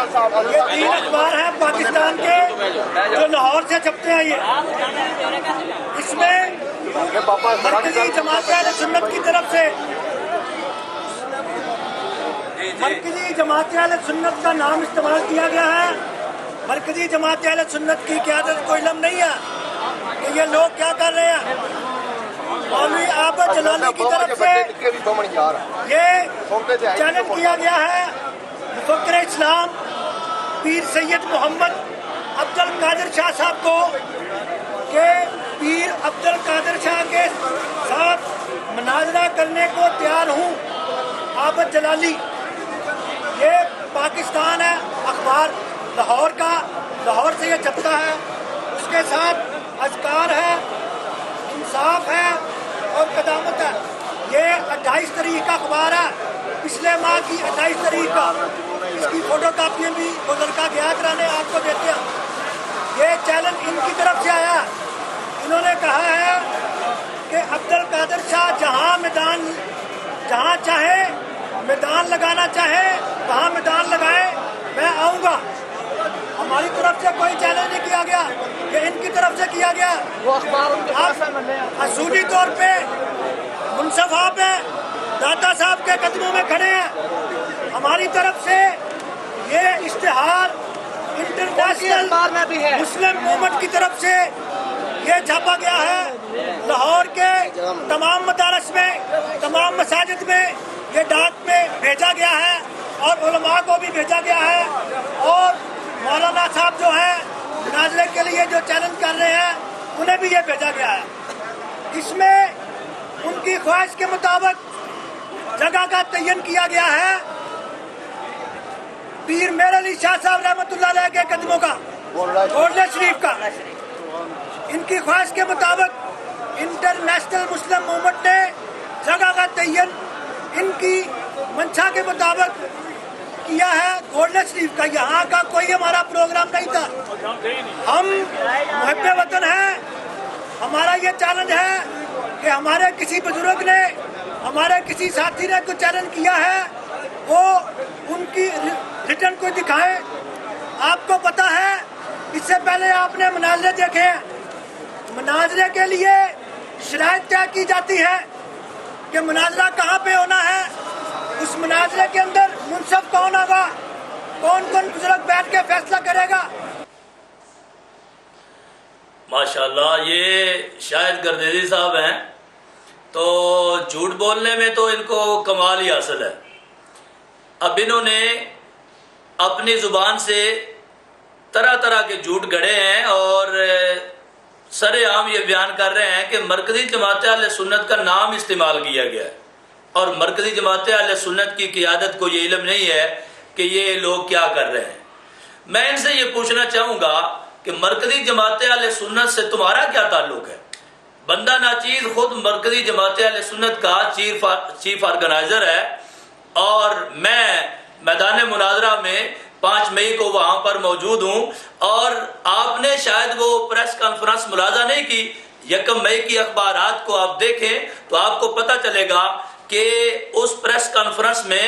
یہ 3 اخبار ہیں پاکستان کے جو لاہور سے چھپتے ہیں. یہ اس میں مرکزی جماعت اہل سنت کی طرف سے مرکزی جماعت اہل سنت کا نام استعمال کیا گیا ہے. مرکزی جماعت اہل سنت کی قیادت کو علم نہیں ہے کہ یہ لوگ کیا کر رہے ہیں. مولوی عابد جلالی کی طرف سے یہ چیلنج کیا گیا ہے مفکر اسلام پیر سید محمد عبد القادر شاہ صاحب کو کہ پیر عبد القادر شاہ کے ساتھ مناظرہ کرنے کو تیار ہوں. عابد جلالی یہ پاکستان ہے اخبار لاہور کا، لاہور سے یہ چھپتا ہے. اس کے ساتھ اذکار ہے، انصاف ہے اور قدامت ہے. یہ 28 تاریخ کا اخبار ہے، پچھلے ماہ کی 28 تاریخ کا. اس کی فوٹو کاپیاں بھی وہ لڑکا گیا کرانے آپ کو دیتے ہیں. یہ چیلنج ان کی طرف سے آیا. انہوں نے کہا ہے کہ عبد القادر شاہ جہاں چاہے میدان لگانا چاہے وہاں میدان لگائے، میں آؤں گا. ہماری طرف سے کوئی چیلنج نہیں کیا گیا، یہ ان کی طرف سے کیا گیا. آپ اصولی طور پہ منصف آپ ہیں، داتا صاحب کے قدموں میں کھڑے ہیں. ہماری طرف سے یہ اشتہار انٹرنیشنل مسلم موومنٹ کی طرف سے یہ چھاپا گیا ہے. لاہور کے تمام مدارس میں، تمام مساجد میں یہ ڈاک میں بھیجا گیا ہے اور علماء کو بھی بھیجا گیا ہے. اور مولانا صاحب جو ہیں مناظرے کے لیے جو چیلنج کر رہے ہیں انہیں بھی یہ بھیجا گیا ہے. اس میں ان کی خواہش کے مطابق جگہ کا تعین کیا گیا ہے پیر میر علی شاہ صاحب رحمۃ اللہ علیہ کے قدموں کا، گولڈن شریف کا. ان کی خواہش کے مطابق انٹرنیشنل مسلم موومنٹ نے جگہ کا تعین ان کی منشا کے مطابق کیا ہے گولڈن شریف کا. یہاں کا کوئی ہمارا پروگرام نہیں تھا. ہم محب وطن ہیں. ہمارا یہ چیلنج ہے کہ ہمارے کسی بزرگ نے، ہمارے کسی ساتھی نے کوئی چیلنج کیا ہے وہ ان کی ریٹرن کو دکھائیں. آپ کو پتا ہے اس سے پہلے آپ نے مناظرے دیکھے ہیں. مناظرے کے لیے شرائط طے کی جاتی ہے کہ مناظرہ کہاں پہ ہونا ہے. اس مناظرے کے اندر منصف کون ہوگا، کون کون بزرگ بیٹھ کے فیصلہ کرے گا. ماشاءاللہ یہ شاہد گردیزی صاحب ہیں تو جھوٹ بولنے میں تو ان کو کمال ہی حاصل ہے. اب انہوں نے اپنی زبان سے طرح طرح کے جھوٹ گڑے ہیں اور سر عام یہ بیان کر رہے ہیں کہ مرکزی جماعت اہل سنت کا نام استعمال کیا گیا ہے اور مرکزی جماعت اہل سنت کی قیادت کو یہ علم نہیں ہے کہ یہ لوگ کیا کر رہے ہیں. میں ان سے یہ پوچھنا چاہوں گا کہ مرکزی جماعت اہل سنت سے تمہارا کیا تعلق ہے؟ بندہ ناچیز خود مرکزی جماعت اہل سنت کا چیف آرگنائزر ہے اور میں میدان مناظرہ میں 5 مئی کو وہاں پر موجود ہوں اور آپ نے شاید وہ پریس کانفرنس ملاحظہ نہیں کی. 1 مئی کی اخبارات کو آپ دیکھیں تو آپ کو پتہ چلے گا کہ اس پریس کانفرنس میں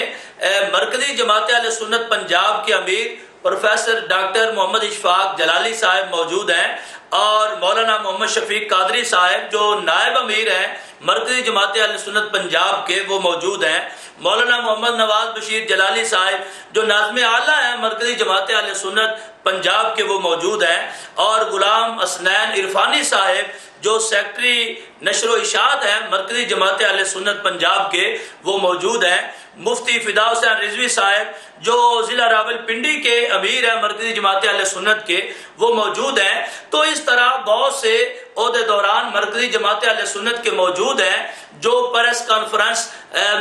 مرکزی جماعت اہل سنت پنجاب کے امیر پروفیسر ڈاکٹر محمد اشفاق جلالی صاحب موجود ہیں اور مولانا محمد شفیق قادری صاحب جو نائب امیر ہیں مرکزی جماعت اہل سنت پنجاب کے وہ موجود ہیں. مولانا محمد نواز بشیر جلالی صاحب جو ناظم اعلیٰ ہیں مرکزی جماعت اہل سنت پنجاب کے وہ موجود ہیں اور غلام حسنین عرفانی صاحب جو سیکٹری نشر و اشاعت ہیں مرکزی جماعت اہل سنت پنجاب کے وہ موجود ہیں. مفتی فدا حسین رضوی صاحب جو ضلع راولپنڈی کے امیر ہیں مرکزی جماعت اہل سنت کے وہ موجود ہیں. تو اس طرح بہت سے عہدے دوران مرکزی جماعت اہل سنت کے موجود ہیں. جو پریس کانفرنس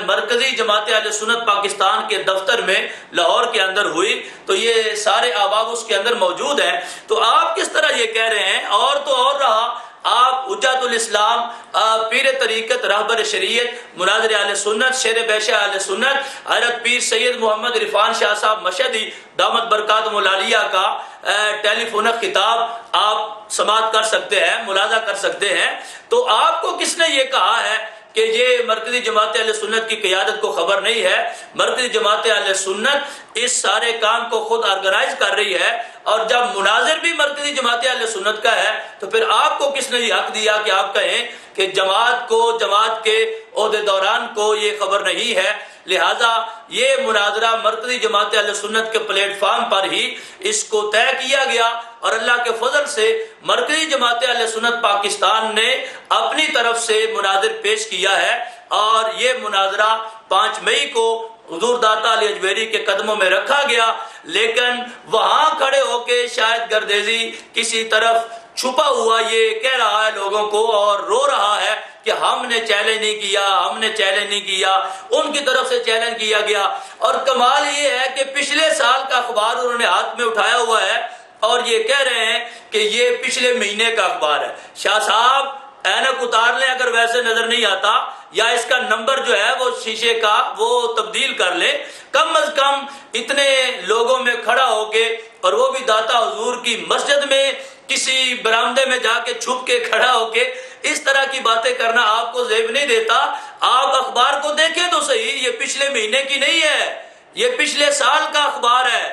مرکزی جماعت اہل سنت پاکستان کے دفتر میں لاہور کے اندر ہوئی تو یہ سارے احباب اس کے اندر موجود ہیں. تو آپ کس طرح یہ کہہ رہے ہیں؟ اور تو اور رہا آپ حجت الاسلام پیر طریقت رہبر شریعت مناظر اہل سنت شیر بیشہ اہل سنت حضرت پیر سید محمد عرفان شاہ صاحب مشہدی دامت برکاتہم العالیہ کا ٹیلی فونک خطاب آپ سماعت کر سکتے ہیں، ملاحظہ کر سکتے ہیں. تو آپ کو کس نے یہ کہا ہے کہ یہ مرکزی جماعت اہل سنت کی قیادت کو خبر نہیں ہے. مرکزی جماعت اہل سنت اس سارے کام کو خود آرگنائز کر رہی ہے، اور جب مناظر بھی مرکزی جماعت اہل سنت کا ہے تو پھر آپ کو کس نے یہ حق دیا کہ آپ کہیں کہ جماعت کو، جماعت کے عہدیداران کو یہ خبر نہیں ہے؟ لہذا یہ مناظرہ مرکزی جماعت اہل سنت کے پلیٹ فارم پر ہی اس کو طے کیا گیا، اور اللہ کے فضل سے مرکزی جماعت اہل سنت پاکستان نے اپنی طرف سے مناظر پیش کیا ہے، اور یہ مناظرہ 5 مئی کو حضور داتا علی اجمیری کے قدموں میں رکھا گیا. لیکن وہاں کھڑے ہو کے شاہد گردیزی کسی طرف چھپا ہوا یہ کہہ رہا ہے لوگوں کو اور رو رہا ہے کہ ہم نے چیلنج نہیں کیا، ہم نے چیلنج نہیں کیا. ان کی طرف سے چیلنج کیا گیا، اور کمال یہ ہے کہ پچھلے سال کا اخبار انہوں نے ہاتھ میں اٹھایا ہوا ہے اور یہ کہہ رہے ہیں کہ یہ پچھلے مہینے کا اخبار ہے. شاہ صاحب اینک اتار لیں اگر ویسے نظر نہیں آتا، یا اس کا نمبر جو ہے وہ شیشے کا وہ تبدیل کر لیں. کم از کم اتنے لوگوں میں کھڑا ہو کے، اور وہ بھی داتا حضور کی مسجد میں کسی برآمدے میں جا کے چھپ کے کھڑا ہو کے اس طرح کی باتیں کرنا آپ کو زیب نہیں دیتا. آپ اخبار کو دیکھیں تو صحیح، یہ پچھلے مہینے کی نہیں ہے، یہ پچھلے سال کا اخبار ہے،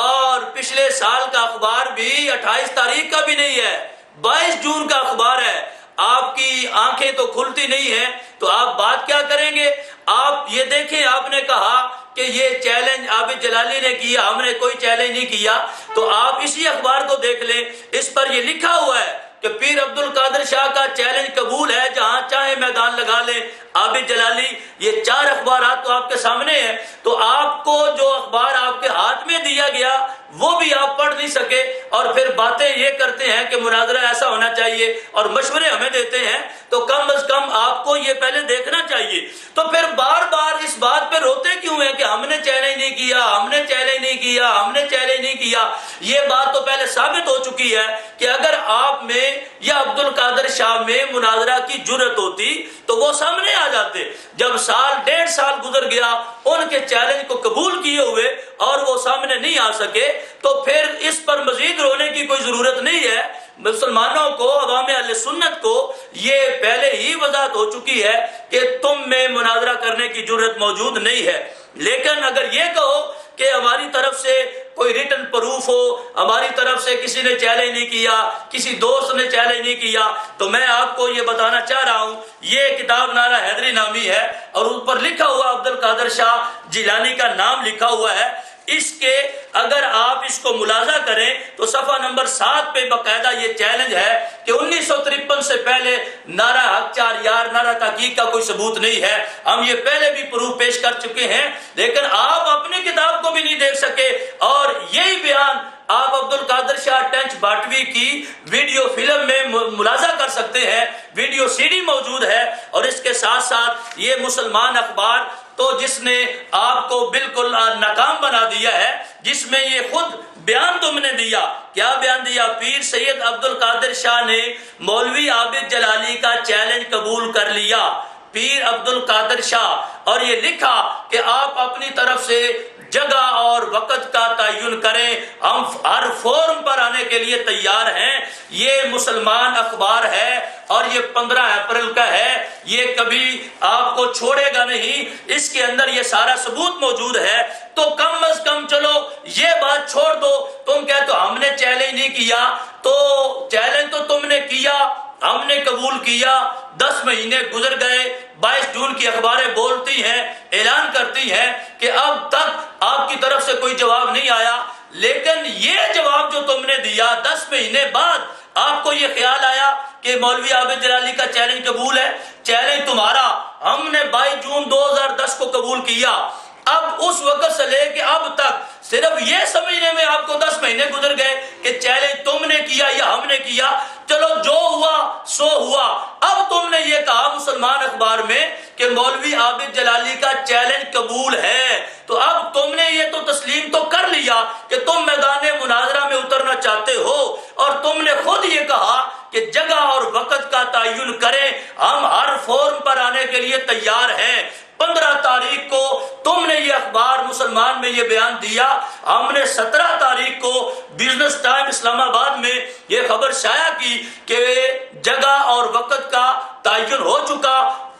اور پچھلے سال کا اخبار بھی 28 تاریخ کا بھی نہیں ہے، 22 جون کا اخبار ہے. آپ کی آنکھیں تو کھلتی نہیں ہیں تو آپ بات کیا کریں گے؟ آپ یہ دیکھیں، آپ نے کہا کہ یہ چیلنج عابد جلالی نے کیا، ہم نے کوئی چیلنج نہیں کیا. تو آپ اسی اخبار کو دیکھ لیں، اس پر یہ لکھا ہوا ہے کہ پیر عبد القادر شاہ کا چیلنج قبول ہے، جہاں چاہے میدان لگا لیں. عابد جلالی، یہ 4 اخبارات تو آپ کے سامنے ہیں. تو آپ کو جو اخبار آپ کے ہاتھ میں دیا گیا وہ بھی آپ پڑھ نہیں سکے، اور پھر باتیں یہ کرتے ہیں کہ مناظرہ ایسا ہونا چاہیے اور مشورے ہمیں دیتے ہیں. تو کم از کم آپ کو یہ پہلے دیکھنا چاہیے. تو پھر بار بار اس بات پہ روتے کیوں ہیں کہ ہم نے چیلنج نہیں کیا، ہم نے چیلنج نہیں کیا، ہم نے چیلنج نہیں کیا؟ یہ بات تو پہلے ثابت ہو چکی ہے کہ اگر آپ میں یا عبد القادر شاہ میں مناظرہ کی جرت ہوتی تو وہ سامنے آ جاتے. جب 1.5 سال گزر گیا ان کے چیلنج کو قبول کیے ہوئے اور وہ سامنے نہیں آ سکے، تو پھر اس پر مزید رونے کی کوئی ضرورت نہیں ہے. مسلمانوں کو، عوام اہل سنت کو یہ پہلے ہی وضاحت ہو چکی ہے کہ تم میں مناظرہ کرنے کی جرت موجود نہیں ہے. لیکن اگر یہ کہو کہ ہماری طرف سے کوئی ریٹن پروف ہو، ہماری طرف سے کسی نے چیلنج نہیں کیا، کسی دوست نے چیلنج نہیں کیا، تو میں آپ کو یہ بتانا چاہ رہا ہوں، یہ کتاب نارا حیدری نامی ہے اور اس پر لکھا ہوا عبد القادر شاہ جیلانی کا نام لکھا ہوا ہے. اس کے اگر آپ اس کو ملاحظہ کریں تو صفحہ نمبر 7 پہ باقاعدہ یہ چیلنج ہے کہ 1953 سے پہلے نعرہ حق 4 یار، نعرہ تحقیق کا کوئی ثبوت نہیں ہے. ہم یہ پہلے بھی پروف پیش کر چکے ہیں، لیکن آپ اپنی کتاب کو بھی نہیں دیکھ سکے. اور یہی بیان آپ عبد القادر شاہ ٹنچ باٹوی کی ویڈیو فلم میں ملاحظہ کر سکتے ہیں، ویڈیو سی ڈی موجود ہے. اور اس کے ساتھ ساتھ یہ مسلمان اخبار تو جس نے آپ کو بالکل ناکام بنا دیا ہے، جس میں یہ خود بیان تم نے دیا. کیا بیان دیا؟ پیر سید عبد القادر شاہ نے مولوی عابد جلالی کا چیلنج قبول کر لیا. پیر عبد القادر شاہ، اور یہ لکھا کہ آپ اپنی طرف سے جگہ اور وقت کا تعین کریں، ہم ہر فورم پر آنے کے لیے تیار ہیں. یہ مسلمان اخبار ہے اور یہ 15 اپریل کا ہے، یہ کبھی آپ کو چھوڑے گا نہیں. اس کے اندر یہ سارا ثبوت موجود ہے. تو کم از کم چلو یہ بات چھوڑ دو، تم کہتے ہو ہم نے چیلنج نہیں کیا، تو چیلنج تو تم نے کیا، ہم نے قبول کیا. 10 مہینے گزر گئے، 22 جون کی اخباریں بولتی ہیں، اعلان کرتی ہیں کہ اب تک آپ کی طرف سے کوئی جواب نہیں آیا. لیکن یہ جواب جو تم نے دیا 10 مہینے بعد، آپ کو یہ خیال آیا کہ مولوی عابد جلالی کا چیلنج قبول ہے. چیلنج تمہارا، ہم نے 22 جون 2010 کو قبول کیا. اب اس وقت سے لے کے اب تک صرف یہ سمجھنے میں آپ کو 10 مہینے گزر گئے کہ چیلنج تم نے کیا یا ہم نے کیا. چلو جو ہوا سو ہوا. اب تم نے یہ کہا مسلمان اخبار میں کہ مولوی عابد جلالی کا چیلنج قبول ہے، تو اب تم نے یہ تو تسلیم تو کر لیا کہ تم میدان مناظرہ میں اترنا چاہتے ہو، اور تم نے خود یہ کہا کہ جگہ اور وقت کا تعین کریں، ہم ہر فورم پر آنے کے لیے تیار ہیں. 15 تاریخ کو تم نے یہ اخبار مسلمان میں یہ بیان دیا. ہم نے 17 تاریخ کو بزنس ٹائم اسلام آباد میں یہ خبر شائع کی کہ جگہ اور وقت کا تعین ہو چکا.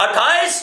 28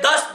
10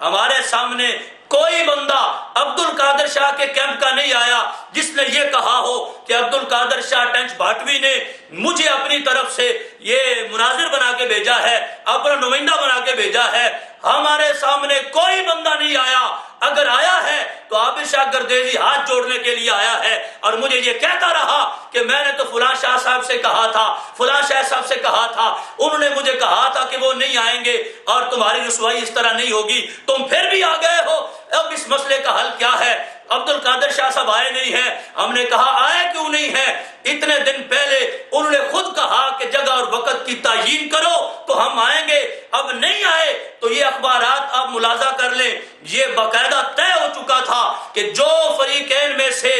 ہمارے سامنے کوئی بندہ عبد القادر شاہ کے کیمپ کا نہیں آیا جس نے یہ کہا ہو کہ عبد القادر شاہ ٹنچ بھاٹوی نے مجھے اپنی طرف سے یہ مناظر بنا کے بھیجا ہے، اپنا نمائندہ بنا کے بھیجا ہے۔ ہمارے سامنے کوئی بندہ نہیں آیا، اگر آیا ہے تو عابد شاہ گردیزی ہاتھ جوڑنے کے لیے آیا ہے اور مجھے یہ کہتا رہا کہ میں نے تو فلاں شاہ صاحب سے کہا تھا، فلاں شاہ صاحب سے کہا تھا، انہوں نے مجھے کہا تھا کہ وہ نہیں آئیں گے اور تمہاری رسوائی اس طرح نہیں ہوگی، تم پھر بھی آ گئے ہو۔ اب اس مسئلے کا حل کیا ہے؟ عبد القادر شاہ صاحب آئے نہیں ہیں۔ ہم نے کہا آئے کیوں نہیں ہیں؟ اتنے دن پہلے انہوں نے خود کہا کہ جگہ اور وقت کی تعیین کرو تو ہم آئیں گے، اب نہیں آئے تو یہ اخبارات آپ ملاحظہ کر لیں، یہ باقاعدہ طے ہو چکا تھا کہ جو فریقین میں سے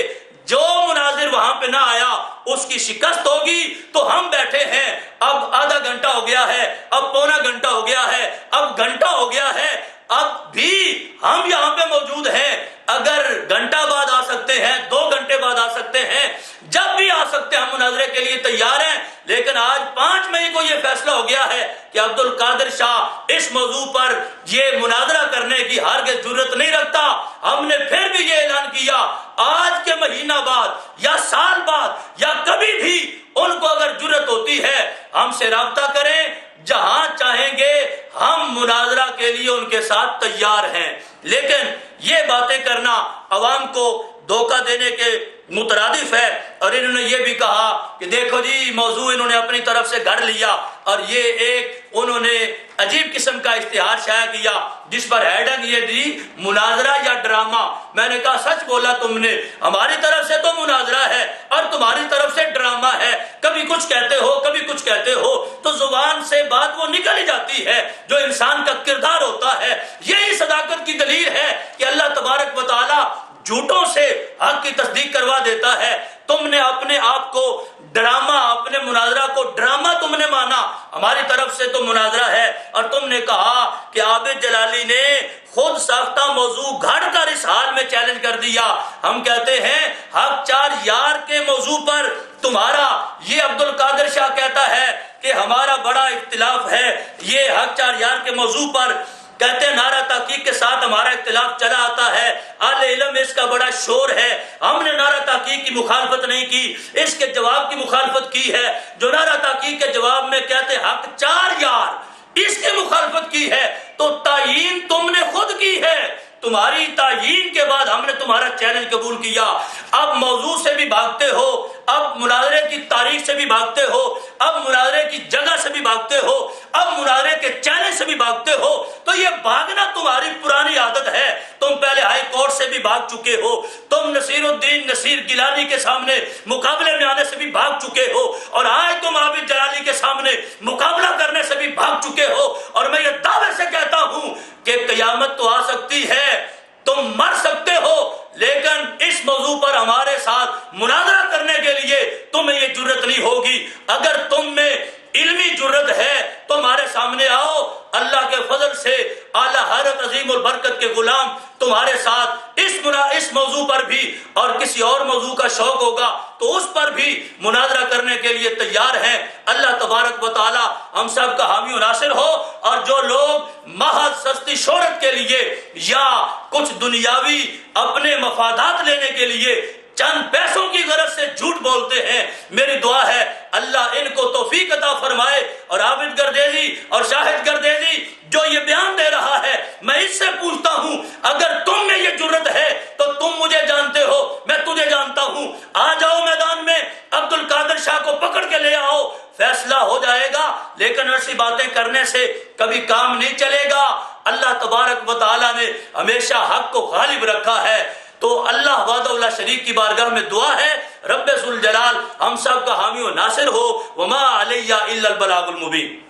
جو مناظر وہاں پہ نہ آیا اس کی شکست ہوگی۔ تو ہم بیٹھے ہیں، اب آدھا گھنٹہ ہو گیا ہے، اب پونا گھنٹہ ہو گیا ہے، اب گھنٹہ ہو گیا ہے، اب بھی ہم یہاں پہ موجود ہیں۔ اگر گھنٹہ بعد آ سکتے ہیں، 2 گھنٹے بعد آ سکتے ہیں، جب بھی آ سکتے ہیں، ہم مناظرے کے لیے تیار ہیں۔ لیکن آج 5 مئی کو یہ فیصلہ ہو گیا ہے کہ عبد القادر شاہ اس موضوع پر یہ مناظرہ کرنے کی ہرگز جرت نہیں رکھتا۔ ہم نے پھر بھی یہ اعلان کیا، آج کے مہینہ بعد یا سال بعد یا کبھی بھی ان کو اگر جرت ہوتی ہے ہم سے رابطہ کریں، جہاں چاہیں گے ہم مناظرہ کے لیے ان کے ساتھ تیار ہیں۔ لیکن یہ باتیں کرنا عوام کو دھوکہ دینے کے مترادف ہے۔ اور انہوں نے یہ بھی کہا کہ دیکھو جی موضوع انہوں نے اپنی طرف سے گھڑ لیا اور یہ ایک انہوں نے عجیب قسم کا اشتہار شائع کیا جس پر ہیڈنگ یہ دی مناظرہ یا ڈرامہ۔ میں نے کہا سچ بولا تم نے، ہماری طرف سے تو مناظرہ ہے اور تمہاری طرف سے ڈرامہ ہے، کبھی کچھ کہتے ہو کبھی کچھ کہتے ہو، تو زبان سے بات وہ نکل جاتی ہے جو انسان کا کردار ہوتا ہے۔ یہی صداقت کی دلیل ہے کہ اللہ تبارک و تعالی جھوٹوں سے حق کی تصدیق کروا دیتا ہے۔ تم نے اپنے آپ کو ڈرامہ، اپنے مناظرہ کو ڈرامہ تم نے مانا، ہماری طرف سے تو مناظرہ ہے۔ اور تم نے کہا کہ عابد جلالی نے خود ساختہ موضوع گھڑ کر اس حال میں چیلنج کر دیا۔ ہم کہتے ہیں حق 4 یار کے موضوع پر تمہارا یہ عبد القادر شاہ کہتا ہے کہ ہمارا بڑا اختلاف ہے، یہ حق 4 یار کے موضوع پر کہتے ہیں نعرہ تحقیق کے ساتھ ہمارا اختلاف چلا آتا ہے، اہل علم میں اس کا بڑا شور ہے، ہم نے نعرہ تحقیق کی مخالفت نہیں کی، اس کے جواب کی مخالفت کی ہے۔ جو نعرہ تحقیق کے جواب میں کہتے حق 4 یار، اس کی مخالفت کی ہے، تو تعیین تم نے خود کی ہے۔ تمہاری تعیین کے بعد ہم نے تمہارا چیلنج قبول کیا۔ اب موضوع سے بھی بھاگتے ہو، اب مناظرے کی تاریخ سے بھی بھاگتے ہو، اب مناظرے کی جگہ سے بھی بھاگتے ہو، اب مناظرے کے چیلنج سے بھی بھاگتے ہو۔ تو یہ بھاگنا تمہاری پرانی عادت ہے۔ تم پہلے ہائی کورٹ سے بھی بھاگ چکے ہو، تم نصیر الدین نصیر گیلانی کے سامنے مقابلے میں آنے سے بھی بھاگ چکے ہو، اور آج تم عابد جلالی کے سامنے مقابلہ کرنے سے بھی بھاگ چکے ہو۔ اور میں یہ دعوے سے کہتا ہوں کہ قیامت تو آ سکتی ہے، تم مر سکتے ہو، لیکن اس موضوع پر ہمارے ساتھ مناظرہ کرنے کے لیے تمہیں یہ جرت نہیں ہوگی۔ اگر تم میں علمی جرت ہے تو ہمارے سامنے آؤ، اللہ کے فضل سے اعلیٰ حضرت عظیم البرکت کے غلام تمہارے ساتھ اس موضوع پر بھی، اور کسی اور موضوع کا شوق ہوگا تو اس پر بھی مناظرہ کرنے کے لیے تیار ہیں۔ اللہ تبارک و تعالی ہم سب کا حامی و ناصر ہو، اور جو لوگ محض سستی شہرت کے لیے یا کچھ دنیاوی اپنے مفادات لینے کے لیے چند پیسوں کی غرض سے جھوٹ بولتے ہیں، میری دعا ہے اللہ ان کو توفیق عطا فرمائے۔ اور عابد گردیزی اور شاہد گردیزی جو یہ بیان دے رہا ہے، میں اس سے پوچھتا ہوں اگر تم میں یہ جرت ہے تو تم مجھے جانتے ہو، میں تجھے جانتا ہوں، آ جاؤ میدان میں، عبد القادر شاہ کو پکڑ کے لے آؤ، فیصلہ ہو جائے گا۔ لیکن ایسی باتیں کرنے سے کبھی کام نہیں چلے گا۔ اللہ تبارک و تعالی نے ہمیشہ حق کو غالب رکھا ہے۔ تو اللہ وحدہ لا شریک کی بارگاہ میں دعا ہے رب ذوالجلال ہم سب کا حامی و ناصر ہو۔ وما علیہ الا البلاغ المبین۔